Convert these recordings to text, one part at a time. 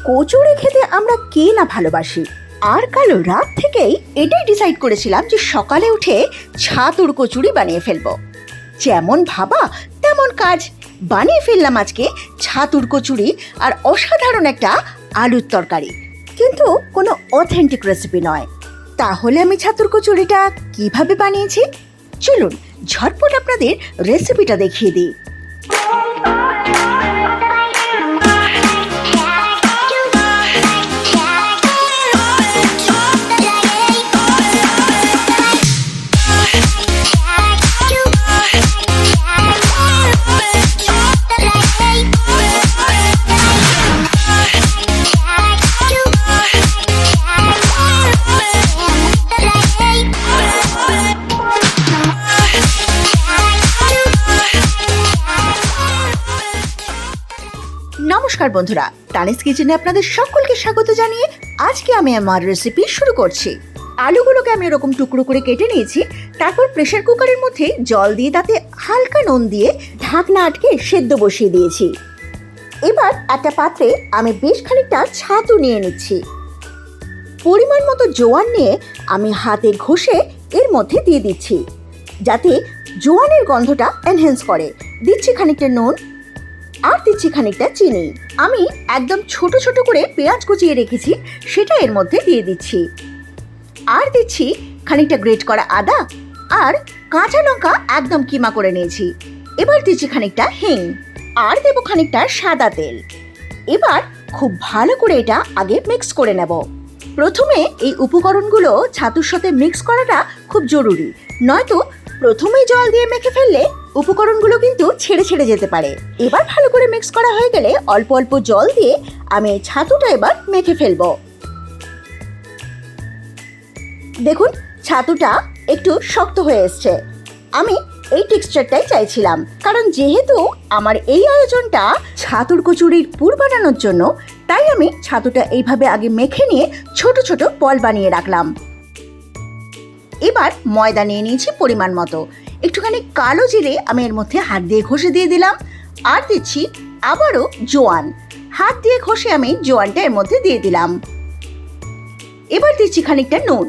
কচুরি খেতে আমরা কে না ভালোবাসি। আর কাল রাত থেকেই এটাই ডিসাইড করেছিলাম যে সকালে উঠে ছাতুর কচুরি বানিয়ে ফেলবো। যেমন ভাবা তেমন কাজ, বানিয়ে ফেললাম আজকে ছাতুর কচুরি আর অসাধারণ একটা আলুর তরকারি, কিন্তু কোনো অথেন্টিক রেসিপি নয়। তাহলে আমি ছাতুর কচুরিটা কিভাবে বানিয়েছি চলুন ঝটপট আপনাদের রেসিপিটা দেখিয়ে দিই। নমস্কার বন্ধুরা, তানিস কিচেনে আপনাদের সকলকে স্বাগত জানিয়ে আজকে আমি আমার রেসিপি শুরু করছি। আলুগুলোকে আমি এরকম টুকরো করে কেটে নিয়েছি, তারপর প্রেসার কুকারের মধ্যে জল দিয়ে তাতে হালকা নুন দিয়ে ঢাকনা আটকে সেদ্ধ বসিয়ে দিয়েছি। এবার একটা পাত্রে আমি বেশ খানিকটা ছাতু নিয়ে নিচ্ছি। পরিমাণ মতো জোয়ান নিয়ে আমি হাতে ঘষে এর মধ্যে দিয়ে দিচ্ছি, যাতে জোয়ানের গন্ধটা এনহ্যান্স করে। দিচ্ছি খানিকটা নুন আর দিচ্ছি খানিকটা চিনি। আমি একদম ছোট ছোট করে পেঁয়াজ কুচিয়ে রেখেছি, সেটা এর মধ্যে দিয়ে দিচ্ছি। আর দিচ্ছি খানিকটা গ্রেট করা আদা আর কাঁচা লঙ্কা একদম কিমা করে নিয়েছি। এবার দিচ্ছি খানিকটা হিং আর দেবো খানিকটা সাদা তেল। এবার খুব ভালো করে এটা আগে মিক্স করে নেব। প্রথমে এই উপকরণগুলো ছাতুর সাথে মিক্স করাটা খুব জরুরি, নয়তো প্রথমেই জল দিয়ে মেখে ফেললে উপকরণগুলো কিন্তু ছেড়ে ছেড়ে যেতে পারে। এবার ভালো করে মিক্স করা হয়ে গেলে অল্প অল্প জল দিয়ে আমি ছাতুটা এবার মেখে ফেলবো। দেখুন ছাতুটা একটু শক্ত হয়ে এসছে। আমি এই টেক্সচারটাই চাইছিলাম, কারণ যেহেতু আমার এই আয়োজনটা ছাতুর কচুরির পুর বানানোর জন্য, তাই আমি ছাতুটা এইভাবে আগে মেখে নিয়ে ছোট ছোট বল বানিয়ে রাখলাম। এবার ময়দা নিয়ে নিয়েছি পরিমাণ মতো। একটুখানি কালো জিরে আমি এর মধ্যে হাত দিয়ে ঘষে দিয়ে দিলাম, আর দিচ্ছি আবারও জোয়ান। হাত দিয়ে ঘষে আমি জোয়ানটা এর মধ্যে দিয়ে দিলাম। এবার দিচ্ছি খানিকটা নুন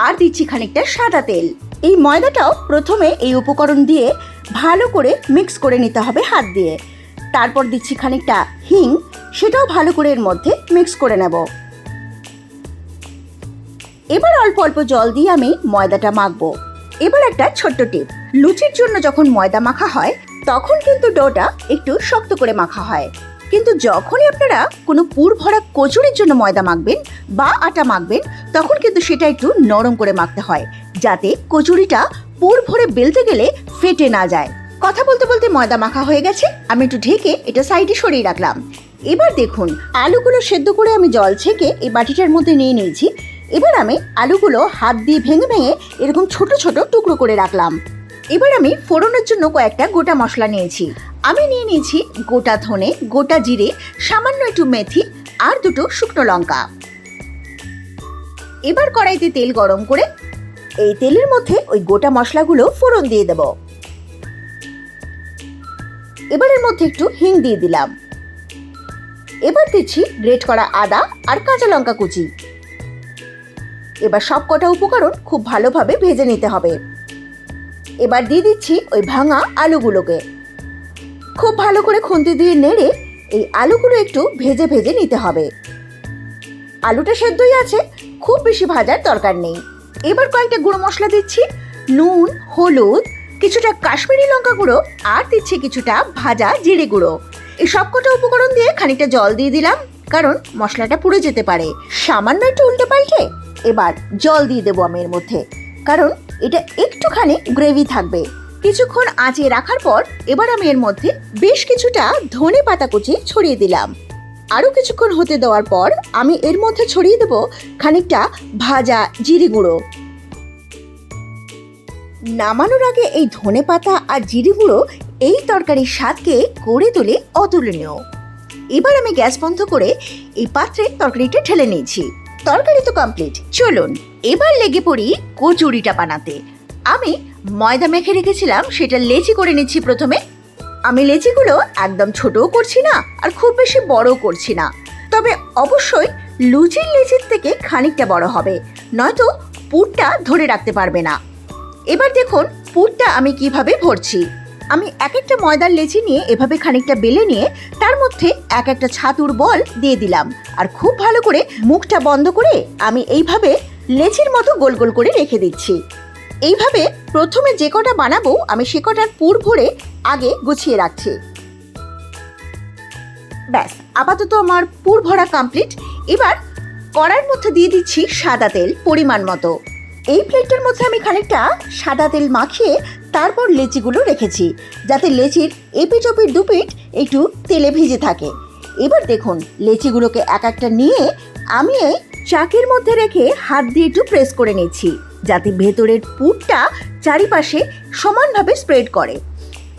আর দিচ্ছি খানিকটা সাদা তেল। এই ময়দাটাও প্রথমে এই উপকরণ দিয়ে ভালো করে মিক্স করে নিতে হবে হাত দিয়ে। তারপর দিচ্ছি খানিকটা হিং, সেটাও ভালো করে এর মধ্যে মিক্স করে নেব। এবার অল্প অল্প জল দিয়ে আমি ময়দাটা মাখবো। এবার একটা ছোট্ট টিপ, লুচির জন্য যখন ময়দা মাখা হয় তখন কিন্তু ডোটা একটু শক্ত করে মাখা হয়, কিন্তু যখনই আপনারা কোনো পুর ভরা কচুরির জন্য ময়দা মাখবেন বা আটা মাখবেন, তখন কিন্তু সেটা একটু নরম করে মাখতে হয়, যাতে কচুরিটা পুর ভরে বেলতে গেলে ফেটে না যায়। কথা বলতে বলতে ময়দা মাখা হয়ে গেছে, আমি একটু ঢেকে এটা সাইডে সরিয়ে রাখলাম। এবার দেখুন আলুগুলো সেদ্ধ করে আমি জল ছেঁকে এই বাটিটার মধ্যে নিয়ে নিয়েছি। এবার আমি আলুগুলো হাত দিয়ে ভেঙে ভেঙে এরকম ছোট ছোট টুকরো করে রাখলাম। এবার আমি ফোড়নের জন্য কয়েকটা গোটা মশলা নিয়েছি। আমি নিয়ে নিয়েছি গোটা ধনে, গোটা জিরে, সামান্য একটু মেথি আর দুটো শুকনো লঙ্কা। এবার কড়াইতে তেল গরম করে এই তেলের মধ্যে ওই গোটা মশলাগুলো ফোড়ন দিয়ে দেব। এবার এর মধ্যে একটু হিং দিয়ে দিলাম। এবার দিচ্ছি গ্রেট করা আদা আর কাঁচা লঙ্কা কুচি। এবার সব কটা উপকরণ খুব ভালোভাবে ভেজে নিতে হবে। এবার দিয়ে দিচ্ছি ওই ভাঙা আলুগুলোকে। খুব ভালো করে খুন্তি দিয়ে নেড়ে এই আলুগুলো একটু ভেজে ভেজে নিতে হবে। আলুটা সেদ্ধই আছে, খুব বেশি ভাজার দরকার নেই। এবার কয়েকটা গুঁড়ো মশলা দিচ্ছি, নুন, হলুদ, কিছুটা কাশ্মীরি লঙ্কা গুঁড়ো আর দিচ্ছি কিছুটা ভাজা জিরে গুঁড়ো। এই সব কটা উপকরণ দিয়ে খানিকটা জল দিয়ে দিলাম, কারণ মশলাটা পুড়ে যেতে পারে। সামান্য একটু উল্টে পাল্টে এবার জল দিয়ে দেবো আমি এর মধ্যে, কারণ এটা একটুখানি গ্রেভি থাকবে। কিছুক্ষণ আঁচে রাখার পর এবার আমি এর মধ্যে বেশ কিছুটা ধনে পাতা কুচি ছড়িয়ে দিলাম। আরও কিছুক্ষণ হতে দেওয়ার পর আমি এর মধ্যে ছড়িয়ে দেবো খানিকটা ভাজা জিরে গুঁড়ো। নামানোর আগে এই ধনে পাতা আর জিরে গুঁড়ো এই তরকারির স্বাদকে করে তোলে অতুলনীয়। এবার আমি গ্যাস বন্ধ করে এই পাত্রে তরকারিটা ঢেলে নিয়েছি। তরকারি তো কমপ্লিট, চলুন এবার লেগে পড়ি কচুরিটা বানাতে। আমি ময়দা মেখে রেখেছিলাম, সেটা লেচি করে নিচ্ছি। প্রথমে আমি লেচিগুলো একদম ছোটও করছি না আর খুব বেশি বড়ও করছি না, তবে অবশ্যই লুচির লেচির থেকে খানিকটা বড় হবে, নয়তো পুরটা ধরে রাখতে পারবে না। এবার দেখুন পুরটা আমি কিভাবে ভরছি। আমি এক একটা ময়দার লেচি নিয়ে এভাবে খানিকটা বেলে নিয়ে তার মধ্যে এক একটা ছাতুর বল দিয়ে দিলাম, আর খুব ভালো করে মুখটা বন্ধ করে আমি এইভাবে লেচির মতো গোল গোল করে রেখে দিচ্ছি। এইভাবে প্রথমে যে কটা বানাবো আমি সে কটার পুর ভরে আগে গুছিয়ে রাখছি। ব্যাস, আপাতত আমার পুর ভরা কমপ্লিট। এবার কড়াইয়ের মধ্যে দিয়ে দিচ্ছি সাদা তেল পরিমাণ মতো। এই প্লেটটার মধ্যে আমি খানিকটা সাদা তেল মাখিয়ে তারপর লেচিগুলো রেখেছি, যাতে লেচির এপিট ওপিট দুপিট একটু তেলে ভিজে থাকে। এবার দেখুন লেচিগুলোকে এক একটা নিয়ে আমি এই চাকের মধ্যে রেখে হাত দিয়ে একটু প্রেস করে নিচ্ছি, যাতে ভেতরের পুরটা চারিপাশে সমানভাবে স্প্রেড করে।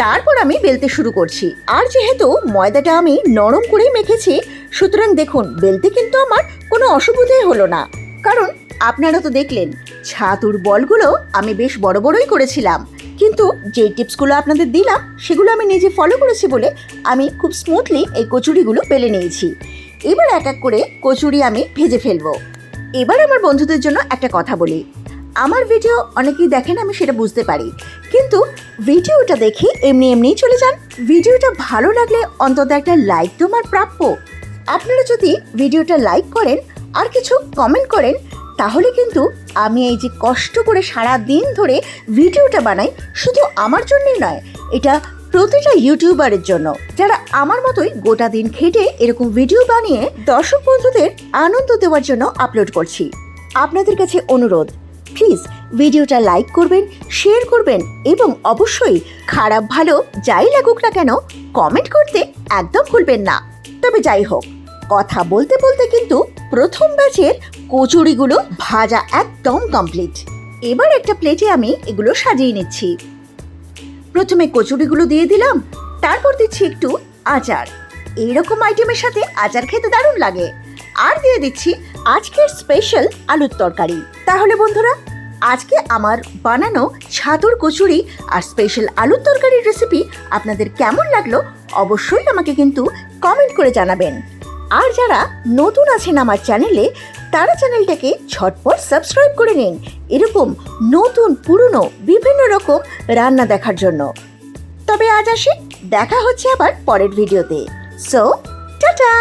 তারপর আমি বেলতে শুরু করছি। আর যেহেতু ময়দাটা আমি নরম করেই মেখেছি, সুতরাং দেখুন বেলতে কিন্তু আমার কোনো অসুবিধাই হলো না। কারণ আপনারা তো দেখলেন ছাতুর বলগুলো আমি বেশ বড় বড়ই করেছিলাম, কিন্তু যে টিপসগুলো আপনাদের দিলাম সেগুলো আমি নিজে ফলো করেছি বলে আমি খুব স্মুথলি এই কচুরিগুলো বেলে নিয়েছি। এবার এক এক করে কচুরি আমি ভেজে ফেলবো। এবার আমার বন্ধুদের জন্য একটা কথা বলি, আমার ভিডিও অনেকেই দেখেন আমি সেটা বুঝতে পারি, কিন্তু ভিডিওটা দেখে এমনিই চলে যান। ভিডিওটা ভালো লাগলে অন্তত একটা লাইক তো আমার প্রাপ্য। আপনারা যদি ভিডিওটা লাইক করেন আর কিছু কমেন্ট করেন, তাহলে কিন্তু আমি এই যে কষ্ট করে সারা দিন ধরে ভিডিওটা বানাই, শুধু আমার জন্যই নয়, এটা প্রতিটা ইউটিউবারের জন্য যারা আমার মতোই গোটা দিন খেটে এরকম ভিডিও বানিয়ে দর্শক বন্ধুদের আনন্দ দেওয়ার জন্য আপলোড করছি। আপনাদের কাছে অনুরোধ, প্লিজ ভিডিওটা লাইক করবেন, শেয়ার করবেন এবং অবশ্যই খারাপ ভালো যাই লাগুক না কেন কমেন্ট করতে একদম ভুলবেন না। তবে যাই হোক, কথা বলতে বলতে কিন্তু প্রথম ব্যাচের কচুরিগুলো ভাজা একদম কমপ্লিট। এবার একটা প্লেটে আমি এগুলো সাজিয়ে নিচ্ছি। প্রথমে কচুরিগুলো দিয়ে দিলাম, তারপর দিচ্ছি একটু আচার। এইরকম আইটেমের সাথে আচার খেতে দারুণ লাগে। আর দিয়ে দিচ্ছি আজকের স্পেশাল আলুর তরকারি। তাহলে বন্ধুরা, আজকে আমার বানানো ছাতুর কচুরি আর স্পেশাল আলুর তরকারির রেসিপি আপনাদের কেমন লাগলো অবশ্যই আমাকে কিন্তু কমেন্ট করে জানাবেন। আর যারা নতুন আছেন আমার চ্যানেলে, তারা চ্যানেলটাকে ঝটপট সাবস্ক্রাইব করে নিন এরকম নতুন পুরনো বিভিন্ন রকম রান্না দেখার জন্য। তবে আজ আসি, দেখা হচ্ছে আবার পরের ভিডিওতে। So tata.